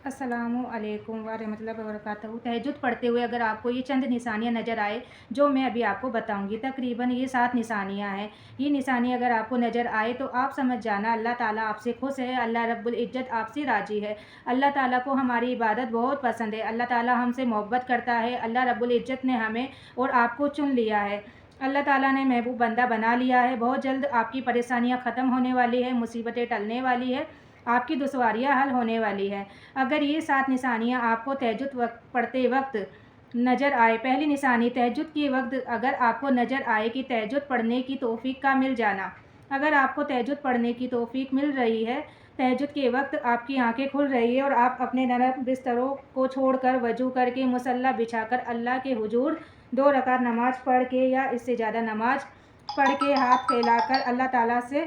अस्सलामु अलैकुम वरहमतुल्लाहि वबरकातुहू। तहज्जुद पढ़ते हुए अगर आपको ये चंद निशानियाँ नज़र आए जो मैं अभी आपको बताऊंगी, तकरीबन ये 7 निशानियाँ हैं। ये निशानी अगर आपको नज़र आए तो आप समझ जाना अल्लाह ताला आपसे खुश है, अल्लाह रब्बुल इज़्ज़त आपसे राज़ी है। अल्लाह ताला को हमारी इबादत बहुत पसंद है, अल्लाह ताला हमसे मोहब्बत करता है, अल्लाह रब्बुल इज़्ज़त ने हमें और आपको चुन लिया है। अल्लाह ताला ने महबूब बंदा बना लिया है। बहुत जल्द आपकी परेशानियाँ ख़त्म होने वाली है, मुसीबतें टलने वाली है, आपकी दुश्वारियाँ हल होने वाली है। अगर ये 7 निशानियाँ आपको तहज्जुद पढ़ते वक्त नज़र आए। पहली निशानी, तहज्जुद के वक्त अगर आपको नज़र आए कि तहज्जुद पढ़ने की तौफीक का मिल जाना। अगर आपको तहज्जुद पढ़ने की तौफीक मिल रही है, तहज्जुद के वक्त आपकी आंखें खुल रही है और आप अपने नरम बिस्तरों को छोड़कर वजू करके मुसल्ला बिछाकर अल्लाह के हुजूर 2 रकात नमाज पढ़ के या इससे ज़्यादा नमाज पढ़ के हाथ फैलाकर अल्लाह ताला से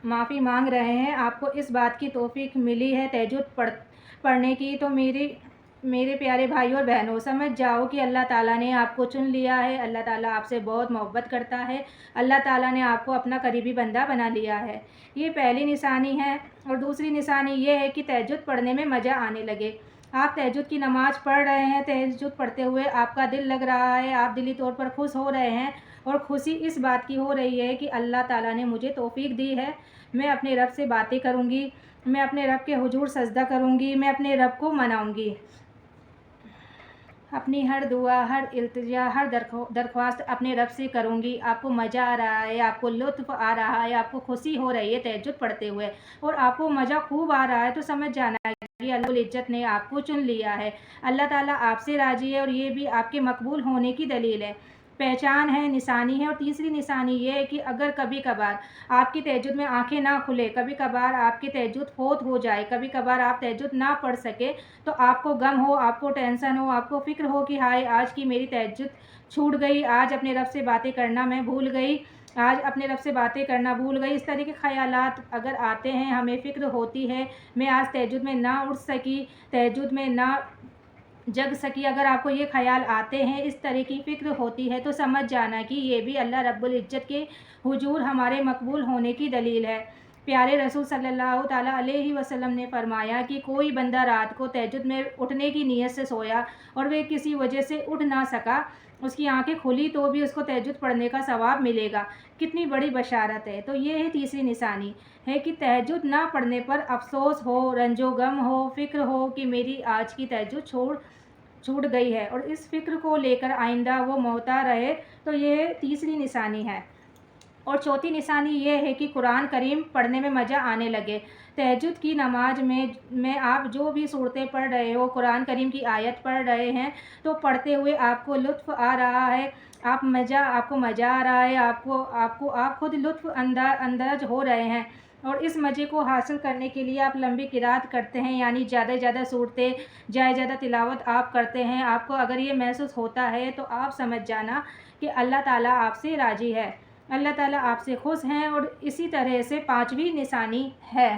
माफ़ी मांग रहे हैं, आपको इस बात की तौफीक मिली है तहज्जुद पढ़ने की, तो मेरे प्यारे भाइयों और बहनों, समझ जाओ कि अल्लाह ताला ने आपको चुन लिया है। अल्लाह ताला आपसे बहुत मोहब्बत करता है, अल्लाह ताला ने आपको अपना करीबी बंदा बना लिया है। ये पहली निशानी है। और दूसरी निशानी ये है कि तहज्जुद पढ़ने में मज़ा आने लगे। आप तहज्जुद की नमाज़ पढ़ रहे हैं, तहज्जुद पढ़ते हुए आपका दिल लग रहा है, आप दिली तौर पर खुश हो रहे हैं और खुशी इस बात की हो रही है कि अल्लाह ताला ने मुझे तौफीक दी है, मैं अपने रब से बातें करूँगी, मैं अपने रब के हुजूर सजदा करूँगी, मैं अपने रब को मनाऊँगी, अपनी हर दुआ, हर इल्तिजा, हर दरख्वास्त अपने रब से करूँगी। आपको मज़ा आ रहा है, आपको लुत्फ़ आ रहा है, आपको खुशी हो रही है तहज्जुद पढ़ते हुए और आपको मज़ा खूब आ रहा है, तो समझ जाना है कि अल्लाह रब्बुल इज़्ज़त ने आपको चुन लिया है। अल्लाह ताला आपसे राज़ी है और ये भी आपके मकबूल होने की दलील है, पहचान है, निशानी है। और तीसरी निशानी ये है कि अगर कभी कभार आपकी तहज्जुद में आंखें ना खुले, कभी कभार आपकी तहज्जुद फ़ौत हो जाए, कभी कभार आप तहज्जुद ना पढ़ सके, तो आपको गम हो, आपको टेंशन हो, आपको फ़िक्र हो कि हाय आज की मेरी तहज्जुद छूट गई, आज अपने रब से बातें करना मैं भूल गई, आज अपने रब से बातें करना भूल गई, इस तरह के ख़यालात अगर आते हैं, हमें फ़िक्र होती है मैं आज तहज्जुद में ना उठ सकी, तहज्जुद में ना जग सकी, अगर आपको ये ख़याल आते हैं, इस तरह की फ़िक्र होती है, तो समझ जाना कि ये भी अल्लाह रब्बुल इज़्ज़त के हुजूर हमारे मकबूल होने की दलील है। प्यारे रसूल सल्लल्लाहु ताला अलैहि वसल्लम ने फरमाया कि कोई बंदा रात को तहज्जुद में उठने की नीयत से सोया और वे किसी वजह से उठ ना सका, उसकी आंखें खुली तो भी उसको तहज्जुद पढ़ने का सवाब मिलेगा। कितनी बड़ी बशारत है। तो ये है तीसरी निशानी है कि तहज्जुद ना पढ़ने पर अफ़सोस हो, रंजो गम हो, फ़िक्र हो कि मेरी आज की तहज्जुद छूट गई है और इस फ़िक्र को लेकर आइंदा वो मोहता रहे, तो ये तीसरी निशानी है। और चौथी निशानी ये है कि कुरान करीम पढ़ने में मज़ा आने लगे। तहज्जुद की नमाज में आप जो भी सूरतें पढ़ रहे हो, कुरान करीम की आयत पढ़ रहे हैं, तो पढ़ते हुए आपको लुत्फ़ आ रहा है, आपको मज़ा आ रहा है, आप खुद लुत्फ़ अंदाज हो रहे हैं। और इस मज़े को हासिल करने के लिए आप लंबी किरात करते हैं, यानी ज़्यादा से ज़्यादा सूरतें, ज़्यादा तिलावत आप करते हैं। आपको अगर ये महसूस होता है तो आप समझ जाना कि अल्लाह ताला आपसे राज़ी है, अल्लाह ताला आपसे खुश हैं। और इसी तरह से पाँचवीं निशानी है।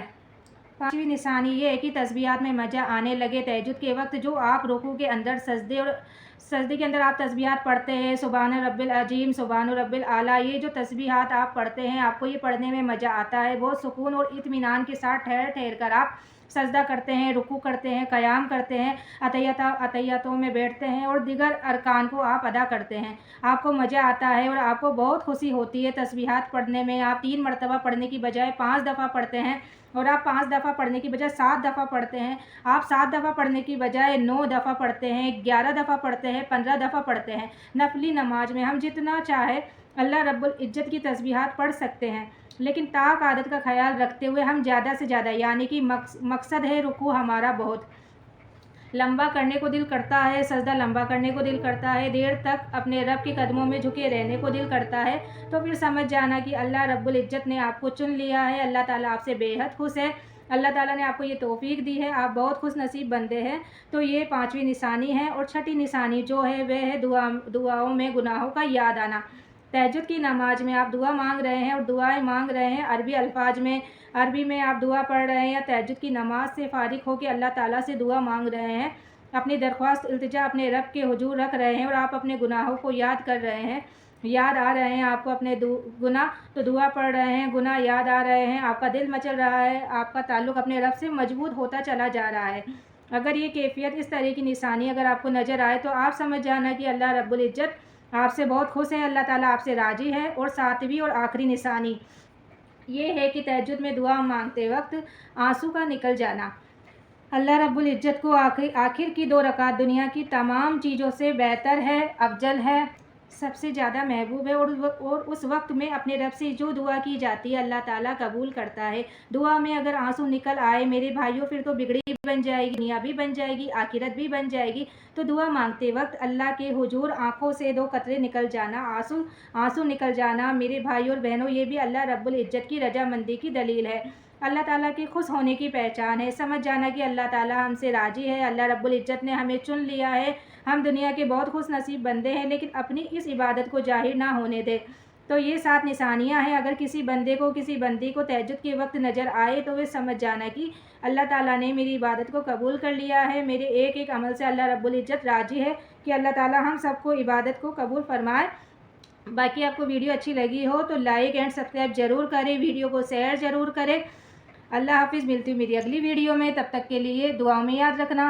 पाँचवीं निशानी ये है कि तस्बीहात में मज़ा आने लगे। तहज्जुद के वक्त जो आप रुकू के अंदर सजदे के अंदर आप तस्बीहात पढ़ते हैं, सुभान रब्बिल अज़ीम, सुभान रब्बिल आला, ये जो तस्बीहात आप पढ़ते हैं, आपको ये पढ़ने में मज़ा आता है। बहुत सुकून और इत्मीनान के साथ ठहर ठहर कर आप सजदा करते हैं, रुकू करते हैं, क़याम करते हैं, अतहियातों में बैठते हैं और दीगर अरकान को आप अदा करते हैं। आपको मज़ा आता है और आपको बहुत खुशी होती है तस्बीहात पढ़ने में। आप 3 मरतबा पढ़ने की बजाय 5 दफ़ा पढ़ते हैं और आप 5 दफ़ा पढ़ने की बजाय 7 दफ़ा पढ़ते हैं। आप 7 दफ़ा पढ़ने की बजाय 9 दफ़ा पढ़ते हैं, 11 दफ़ा पढ़ते हैं, 15 दफ़ा पढ़ते हैं। नफली नमाज में हम जितना चाहे अल्लाह रब्बुल इज़्ज़त की तस्बीहात पढ़ सकते हैं, लेकिन ताक आदत का ख्याल रखते हुए हम ज़्यादा से ज़्यादा, यानी कि मकसद है रुकू हमारा बहुत लंबा करने को दिल करता है, सजदा लंबा करने को दिल करता है, देर तक अपने रब के कदमों में झुके रहने को दिल करता है, तो फिर समझ जाना कि अल्लाह रब्बुल इज़्ज़त ने आपको चुन लिया है, अल्लाह ताला आपसे बेहद खुश है, अल्लाह ताला ने आपको ये तौफीक दी है, आप बहुत खुश नसीब बंदे हैं। तो ये पाँचवीं निशानी है। और छठी निशानी जो है वह है दुआओं में गुनाहों का याद आना। तहज्जुद की नमाज में आप दुआ मांग रहे हैं और दुआएं मांग रहे हैं अरबी अल्फाज में, अरबी में आप दुआ पढ़ रहे हैं या तहज्जुद की नमाज से फ़ारिग हो के अल्लाह ताला से दुआ मांग रहे हैं, अपनी दरख्वास्त इल्तिजा अपने रब के हुजूर रख रहे हैं और आप अपने गुनाहों को याद कर रहे हैं, याद आ रहे हैं आपको अपने गुनाह, तो दुआ पढ़ रहे हैं, गुनाह याद आ रहे हैं, आपका दिल मचल रहा है, आपका ताल्लुक़ अपने रब से मजबूत होता चला जा रहा है। अगर ये कैफियत, इस तरह की निशानी अगर आपको नज़र आए तो आप समझ जाना कि अल्लाह रब्बुल इज़्ज़त आपसे बहुत खुश है, अल्लाह ताला आपसे राज़ी है। और सातवीं और आखिरी निशानी ये है कि तहज्जुद में दुआ मांगते वक्त आंसू का निकल जाना। अल्लाह रब्बुल इज़्ज़त को आखिर की 2 रकात दुनिया की तमाम चीज़ों से बेहतर है, अफ़ज़ल है, सबसे ज़्यादा महबूब है। और उस वक्त में अपने रब से जो दुआ की जाती है अल्लाह ताला कबूल करता है। दुआ में अगर आंसू निकल आए मेरे भाइयों, फिर तो बिगड़ी बन जाएगी, दुनिया भी बन जाएगी, आखिरत भी बन जाएगी। तो दुआ मांगते वक्त अल्लाह के हुजूर आंखों से 2 कतरे निकल जाना, आंसू निकल जाना मेरे भाइयों और बहनों, ये भी अल्लाह रब्बुल इज़्ज़त की रजामंदी की दलील है, अल्लाह ताला के खुश होने की पहचान है। समझ जाना कि अल्लाह ताला हमसे राज़ी है, अल्लाह रब्बुल इज़्ज़त ने हमें चुन लिया है। हम दुनिया के बहुत खुश नसीब बंदे हैं, लेकिन अपनी इस इबादत को ज़ाहिर ना होने दें। तो ये 7 निशानियां हैं। अगर किसी बंदे को, किसी बंदी को तहज्जुद के वक्त नज़र आए तो वे समझ जाना कि अल्लाह ताला ने मेरी इबादत को कबूल कर लिया है, मेरे एक एक अमल से अल्लाह रब्बुल इज़्ज़त राज़ी है। कि अल्लाह ताला हम सबको इबादत को कबूल फरमाए। बाकी आपको वीडियो अच्छी लगी हो तो लाइक एंड सब्सक्राइब ज़रूर करें, वीडियो को शेयर ज़रूर करें। अल्लाह हाफिज़। मिलती हूँ मेरी अगली वीडियो में, तब तक के लिए दुआ में याद रखना।